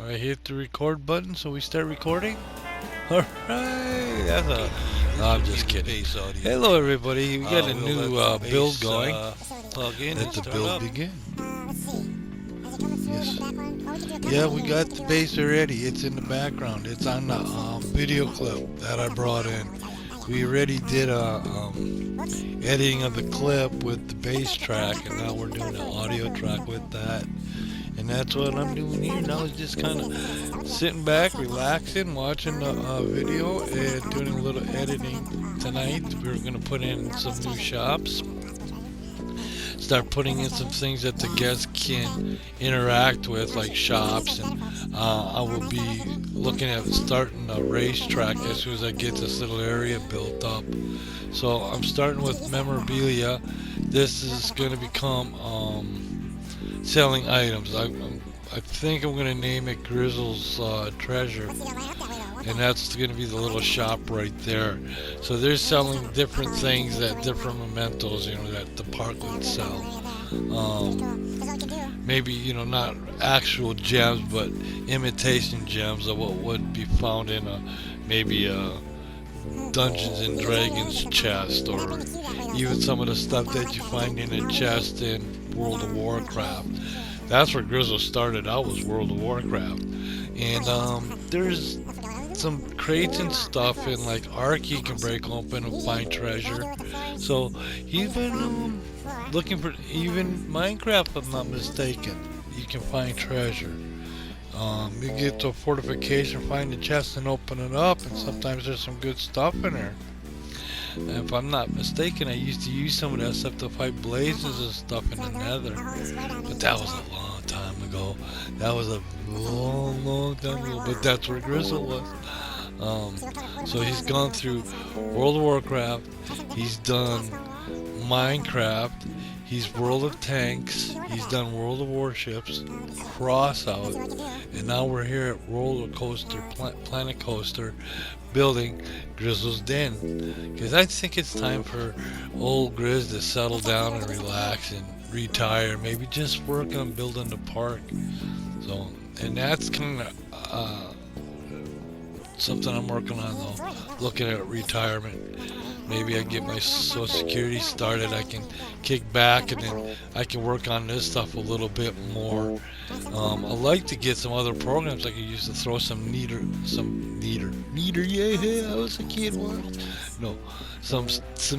I hit the record button, so we start recording. All right, that's a. No, I'm just kidding. Hello, everybody. We got a new build going. Plug in Let and the start build up. begin. Yes. Yeah, we got the bass already. It's in the background. It's on the video clip that I brought in. We already did a editing of the clip with the bass track, and now we're doing an audio track with that. And that's what I'm doing here now, is just kind of sitting back, relaxing, watching the video, and doing a little editing tonight. We're going to put in some new shops, start putting in some things that the guests can interact with, like shops. And I will be looking at starting a racetrack as soon as I get this little area built up. So I'm starting with memorabilia. This is going to become selling items. I think I'm going to name it Grezzel's Treasure, and that's going to be the little shop right there. So they're selling different things, that different mementos, that the park would sell. Maybe, not actual gems, but imitation gems of what would be found in maybe a Dungeons and Dragons chest, or even some of the stuff that you find in a chest in World of Warcraft. That's where Grezzel started out, was World of Warcraft. And there's some crates and stuff in like Ark you can break open and find treasure. So he's been looking for, even Minecraft, if I'm not mistaken, you can find treasure. You get to a fortification, find the chest and open it up, and sometimes there's some good stuff in there. And if I'm not mistaken, I used to use some of that stuff to fight blazes and stuff in the nether. But that was a long time ago. That was a long, long time ago. But that's where Grezzel was. So he's gone through World of Warcraft. He's done Minecraft. He's World of Tanks. He's done World of Warships, Crossout, and now we're here at Roller Coaster, Planet Coaster, building Grezzel's Den. Because I think it's time for old Grizz to settle down and relax and retire. Maybe just work on building the park. So, and that's kind of something I'm working on, though. Looking at retirement. Maybe I get my Social Security started. I can kick back, and then I can work on this stuff a little bit more. I like to get some other programs I could use to throw some neater. Yeah, I was a kid once. No, some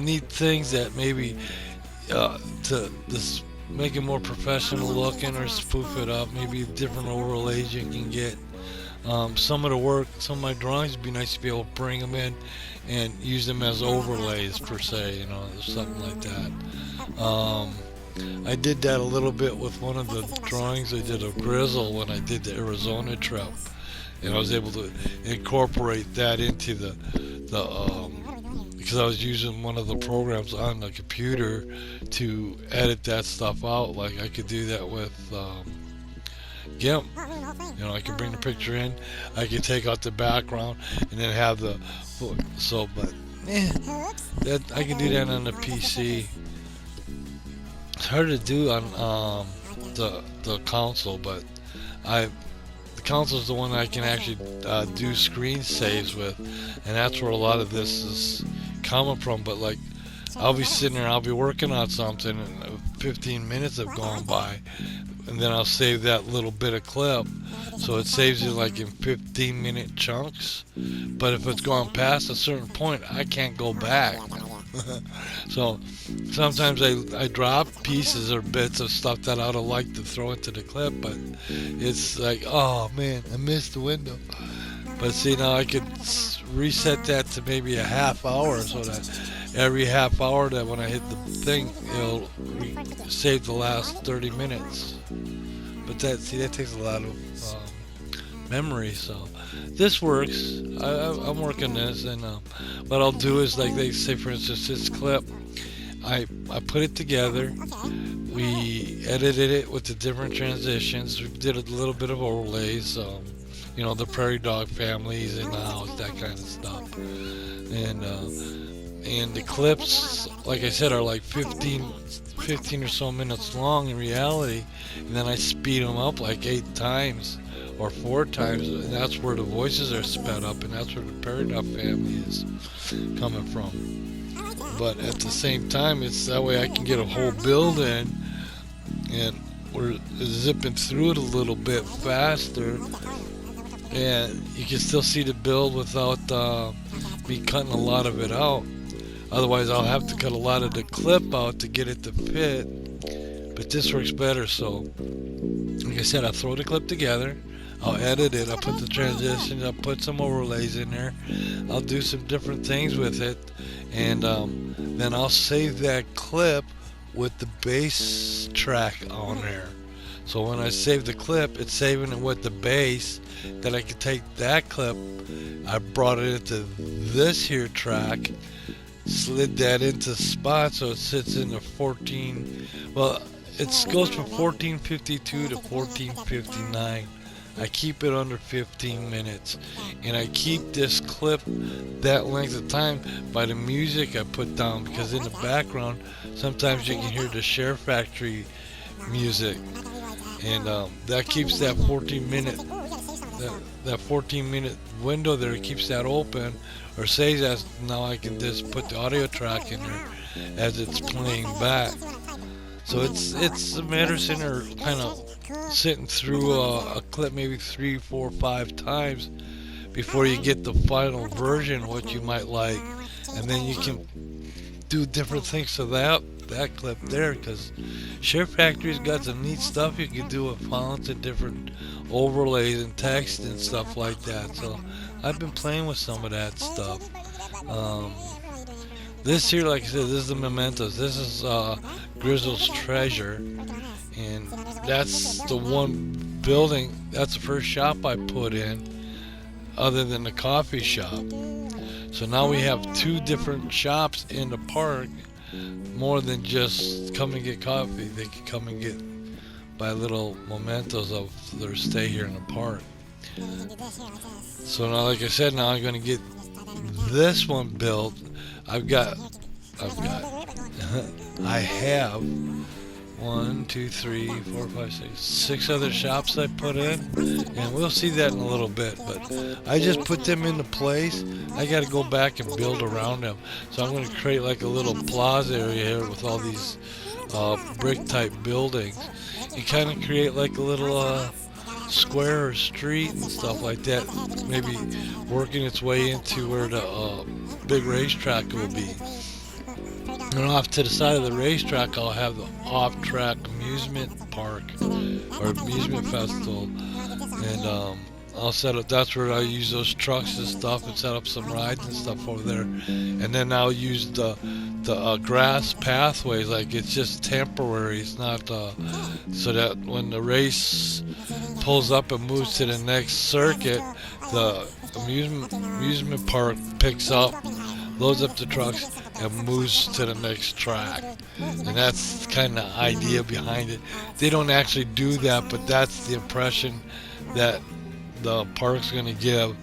neat things that maybe to this make it more professional looking, or spoof it up. Maybe different overlays you can get. Some of the work, some of my drawings would be nice to be able to bring them in and use them as overlays per se, something like that. I did that a little bit with one of the drawings I did of Grezzel when I did the Arizona trip, and I was able to incorporate that into because I was using one of the programs on the computer to edit that stuff out. Like I could do that with GIMP. I can bring the picture in, I can take out the background, and then have the but that I can do that on the PC. It's hard to do on the console, but the console is the one I can actually do screen saves with, and that's where a lot of this is coming from. But like, I'll be sitting there, I'll be working on something, and 15 minutes have gone by, and then I'll save that little bit of clip, so it saves it like in 15-minute chunks. But if it's gone past a certain point, I can't go back. So sometimes I drop pieces or bits of stuff that I'd have liked to throw into the clip, but it's like, oh man, I missed the window. But see, now I could reset that to maybe a half hour, so that every half hour that when I hit the thing, it'll save the last 30 minutes. But that takes a lot of memory. So this works. I'm working this, and what I'll do is, like they say, for instance, this clip, I put it together. We edited it with the different transitions. We did a little bit of overlays. The prairie dog families in the house, that kind of stuff. And the clips, like I said, are like 15 or so minutes long in reality, and then I speed them up like 8 times or 4 times, and that's where the voices are sped up, and that's where the paragraph family is coming from. But at the same time, it's that way I can get a whole build in, and we're zipping through it a little bit faster, and you can still see the build without me cutting a lot of it out. Otherwise I'll have to cut a lot of the clip out to get it to fit, but this works better. So like I said, I'll throw the clip together, I'll edit it, I'll put the transitions, I'll put some overlays in there, I'll do some different things with it, and then I'll save that clip with the bass track on there. So when I save the clip, it's saving it with the bass. Then I can take that clip, I brought it into this here track, slid that into spot so it sits in the 14, well, it goes from 1452 to 1459. I keep it under 15 minutes, and I keep this clip that length of time by the music I put down, because in the background sometimes you can hear the Share Factory music, and that keeps that 14-minute that 14-minute window there, keeps that open, or says that. Now I can just put the audio track in there as it's playing back. So it's a matter of sitting there kind of sitting through a clip maybe 3, 4, 5 times before you get the final version what you might like, and then you can do different things to that clip there, because Share Factory's got some neat stuff you can do with fonts and different overlays and text and stuff like that. So I've been playing with some of that stuff. This here, like I said, this is the Mementos. This is Grezzel's Treasure, and that's the one building, that's the first shop I put in other than the coffee shop. So now we have 2 different shops in the park, more than just come and get coffee. They can come and get buy little mementos of their stay here in the park. So now, like I said, now I'm going to get this one built. I have 1, 2, 3, 4, 5, 6 other shops I put in, and we'll see that in a little bit, but I just put them into place. I got to go back and build around them. So I'm going to create like a little plaza area here with all these brick type buildings, and kind of create like a little square or street and stuff like that, maybe working its way into where the big racetrack will be. And off to the side of the racetrack, I'll have the off-track amusement park or amusement festival, and I'll set up. That's where I use those trucks and stuff, and set up some rides and stuff over there. And then I'll use the grass pathways, like it's just temporary. It's not so that when the race pulls up and moves to the next circuit, the amusement park picks up, loads up the trucks, and moves to the next track. And that's kind of the idea behind it. They don't actually do that, but that's the impression that the park's going to give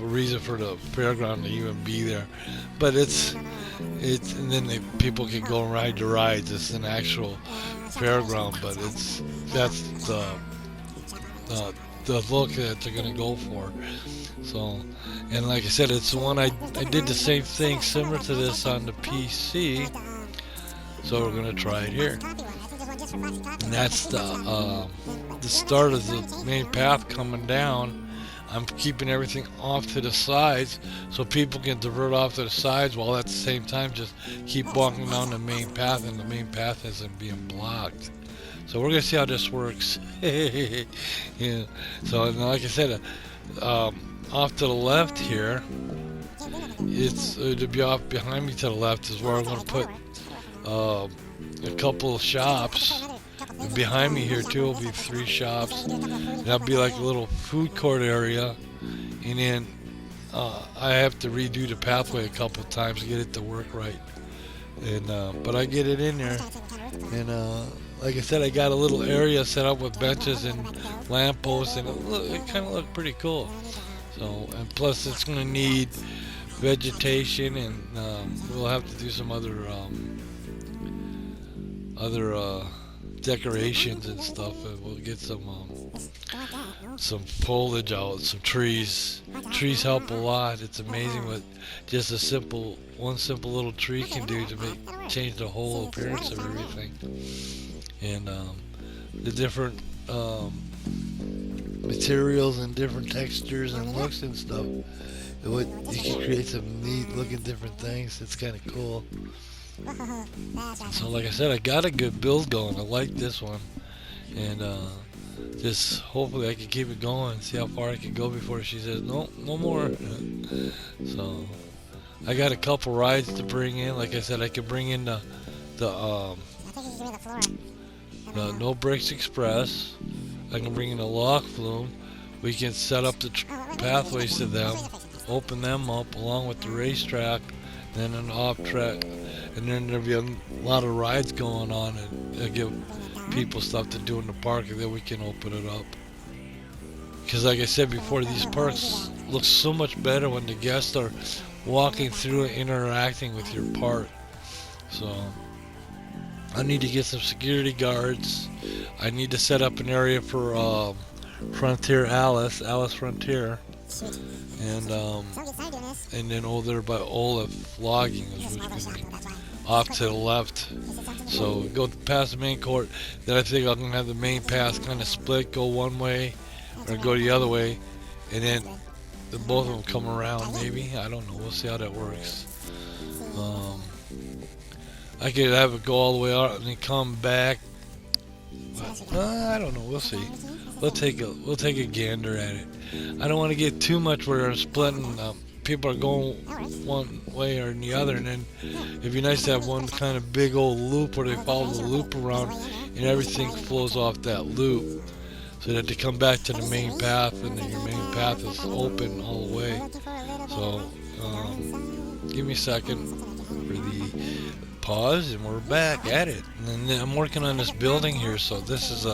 a reason for the fairground to even be there. But it's and then people can go and ride the rides. It's an actual fairground, but that's the look that they're going to go for. So, and like I said, it's the one I did the same thing similar to this on the PC, so we're going to try it here. And that's the start of the main path coming down. I'm keeping everything off to the sides so people can divert off to the sides, while at the same time just keep walking down the main path, and the main path isn't being blocked. So we're going to see how this works. Yeah. So like I said, off to the left here, it's to be off behind me to the left is where I'm going to put a couple of shops. And behind me here too will be 3 shops. That'll be like a little food court area, and then I have to redo the pathway a couple of times to get it to work right. And but I get it in there, and like I said, I got a little area set up with benches and lampposts, and it kind of looked pretty cool. So, and plus it's going to need vegetation, and we'll have to do some other decorations and stuff, and we'll get some some foliage out, some trees. Trees help a lot. It's amazing what just one simple little tree can do to change the whole appearance of everything. And the different materials and different textures and looks and stuff. You can create some neat looking different things. It's kind of cool. So like I said, I got a good build going. I like this one. And just hopefully I can keep it going, see how far I can go before she says no more. So I got a couple rides to bring in. Like I said, I could bring in the No Brakes Express. I can bring in a lock flume. We can set up the pathways to them, open them up along with the racetrack, then an off track, and then there'll be a lot of rides going on, and it'll give people stuff to do in the park, and then we can open it up. Because like I said before, these parks look so much better when the guests are walking through and interacting with your park. So I need to get some security guards. I need to set up an area for Frontier Alice Frontier, and then over there by Olaf Logging is off to the left. So go past the main court. Then I think I'm gonna have the main path kind of split, go one way or go the other way, and then both of them come around. Maybe, I don't know. We'll see how that works. I could have it go all the way out and then come back. I don't know. We'll see. We'll take a gander at it. I don't want to get too much where I'm splitting. People are going one way or the other, and then it'd be nice to have one kind of big old loop where they follow the loop around and everything flows off that loop, so that they come back to the main path, and then your main path is open all the way. So give me a second for the pause, and we're back at it. And then I'm working on this building here, so this is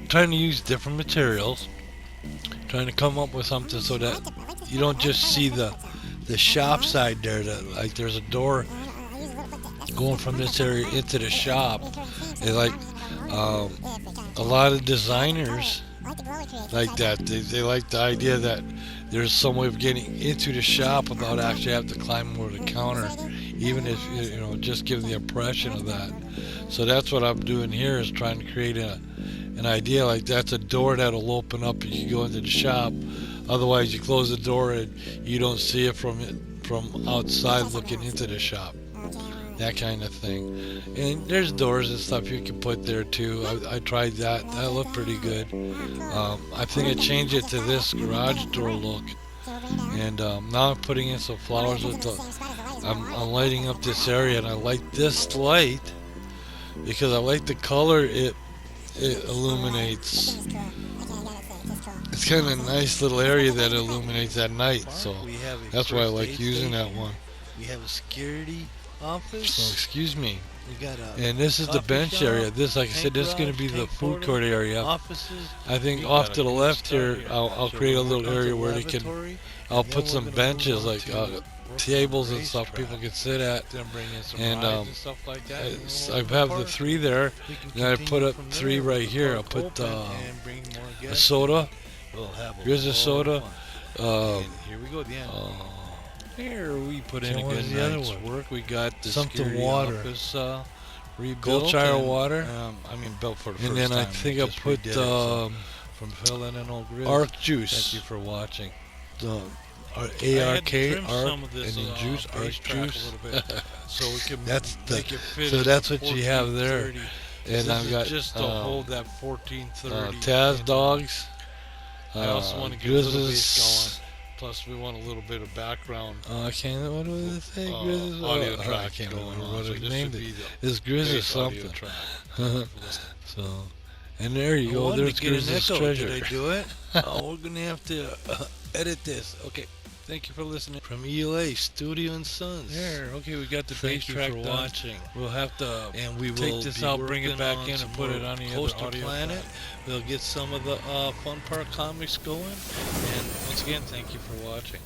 trying to use different materials, trying to come up with something so that you don't just see the shop side there, like there's a door going from this area into the shop. And like a lot of designers like that, they like the idea that there's some way of getting into the shop without actually having to climb over the counter, even if just give the impression of that. So that's what I'm doing here, is trying to create an idea like that's a door that'll open up and you go into the shop. Otherwise you close the door and you don't see it from outside looking into the shop. That kind of thing. And there's doors and stuff you can put there too. I tried that. That looked pretty good. I think I changed it to this garage door look. And now I'm putting in some flowers with I'm lighting up this area, and I like this light because I like the color it illuminates. It's kind of a nice little area that illuminates at night, so that's why I like using that one. We have a security office. So excuse me. We got and this is the bench area. This, like I said, this is going to be the food court area. Offices. I think off to the left here, I'll create a little area where they can. I'll put some benches, like tables and stuff people can sit at. And I have the 3 there, and I put up 3 right here. I'll put a soda. Here's a soda. Here we go. Here we put in a good night's work. We got the something water. Office, rebuilt. Goldshire water. Built for the first and then time. I think I put from PhylEd and OelGrez. Arc juice. Thank you for watching. ARK, Arc, and then juice, Arc juice. So we can make it fit. So that's what you have there. And I've got just to hold that 1430. Taz dogs. I also want to get a little bass going. Plus, we want a little bit of background. I can't. What was the thing? Audio track. I can't remember what so it named it. It's Grezzel something. So, and there you go. There's Grezzel's treasure. Did I do it? We're gonna have to edit this. Okay. Thank you for listening. From ELAstudio and Sons. There. Okay, we got the bass track done. Watching. We'll have to take this out, bring it back in, and put it on the Coaster other audio Planet. We'll get some of the Fun Park comics going. And once again, thank you for watching.